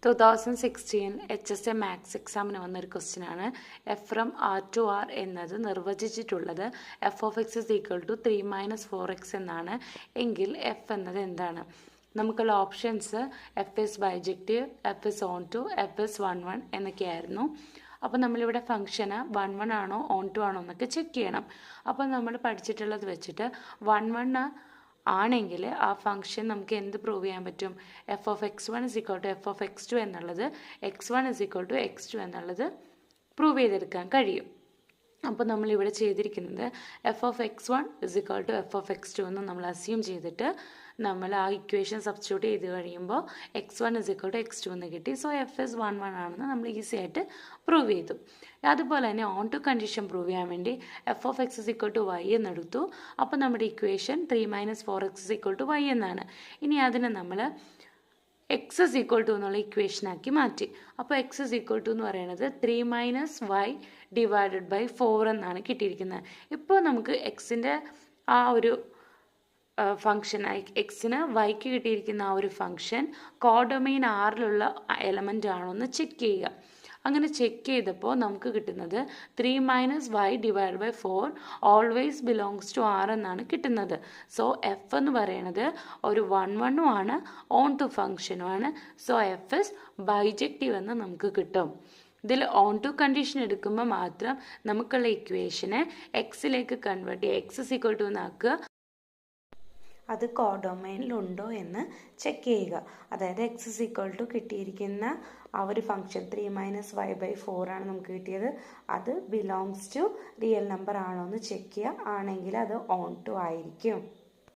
2016 HSA maths എക്സാമിന് വന്നൊരു question ആണ്. F from R to R എന്നത് നിർവചിച്ചിട്ടുള്ളത് F of X is equal to 3-4x എന്നാണ്. എങ്കിൽ എഫ് എന്നത് എന്താണ്? നമുക്കുള്ള options F is bijective, F is onto, F is 1-1 എന്നൊക്കെയായിരുന്നു. അപ്പോൾ നമ്മളിവിടെ ഫംഗ്ഷന് 1-1 ആണോ ഓൺ ടു ആണോ എന്നൊക്കെ ചെക്ക് ചെയ്യണം. അപ്പോൾ നമ്മൾ പഠിച്ചിട്ടുള്ളത് വെച്ചിട്ട് 1-1 ആണെങ്കിൽ ആ ഫംഗ്ഷൻ നമുക്ക് എന്ത് പ്രൂവ് ചെയ്യാൻ പറ്റും? F of x1 is equal to F of x2 എന്നുള്ളത് x1 is equal to x2 എന്നുള്ളത് പ്രൂവ് ചെയ്തെടുക്കാൻ കഴിയും. അപ്പോൾ നമ്മളിവിടെ ചെയ്തിരിക്കുന്നത് F of x1 is equal to F of x2 എന്ന് നമ്മൾ അസ്യൂം ചെയ്തിട്ട് നമ്മൾ ആ ഇക്വേഷൻ സബ്സ്റ്റിറ്റ്യൂട്ട് ചെയ്ത് കഴിയുമ്പോൾ x1 is equal to x2 എന്ന് കിട്ടി. സോ എഫ് ഇസ് 1-1 ആണെന്ന് നമ്മൾ ഈസി ആയിട്ട് പ്രൂവ് ചെയ്തു. അതുപോലെ തന്നെ ഓൺ ടു കണ്ടീഷൻ പ്രൂവ് ചെയ്യാൻ വേണ്ടി F of X is equal to Y എന്നെടുത്തു. അപ്പോൾ നമ്മുടെ equation 3-4x is equal to Y എന്നാണ്. ഇനി അതിനെ നമ്മൾ എക്സ് ഇസ് ഈക്വൽ ടു എന്നുള്ള ഇക്വേഷനാക്കി മാറ്റി. അപ്പോൾ എക്സ് ഇസ് ഈക്വൽ ടു എന്ന് പറയുന്നത് 3-y ഡിവൈഡഡ് ബൈ 4 എന്നാണ് കിട്ടിയിരിക്കുന്നത്. ഇപ്പോൾ നമുക്ക് എക്സിൻ്റെ ആ ഒരു ഫംഗ്ഷൻ എക്സിന് വൈക്ക് കിട്ടിയിരിക്കുന്ന ആ ഒരു ഫംഗ്ഷൻ കോഡൊമൈൻ ആറിലുള്ള എലമെൻ്റ് ആണോ എന്ന് ചെക്ക് ചെയ്യുക. അങ്ങനെ ചെക്ക് ചെയ്തപ്പോൾ നമുക്ക് കിട്ടുന്നത് 3-y divide by 4 always belongs to R എന്നാണ് കിട്ടുന്നത്. സോ എഫ് എന്ന് പറയുന്നത് ഒരു 1-1 ആണ്, ഓൺ ടു ഫംഗ്ഷനുമാണ്. സോ എഫ് ഇസ് ബൈജക്റ്റീവ് എന്ന് നമുക്ക് കിട്ടും. ഇതിൽ ഓൺ ടു കണ്ടീഷൻ എടുക്കുമ്പോൾ മാത്രം നമുക്കുള്ള ഇക്വേഷനെ എക്സിലേക്ക് കൺവേർട്ട് ചെയ്യുക. എക്സ് ഇസ് ഈക്വൽ ടു എന്നാക്കുക, അത് കോഡൊമൈനിലുണ്ടോ എന്ന് ചെക്ക് ചെയ്യുക. അതായത് എക്സ് ഇസ് ഈക്വൽ ടു കിട്ടിയിരിക്കുന്ന ആ ഒരു ഫംഗ്ഷൻ 3-y ബൈ 4 ആണ് നമുക്ക് കിട്ടിയത്. അത് ബിലോങ്സ് ടു റിയൽ നമ്പർ ആണോ എന്ന് ചെക്ക് ചെയ്യുക. ആണെങ്കിൽ അത് ഓൺ ടു ആയിരിക്കും.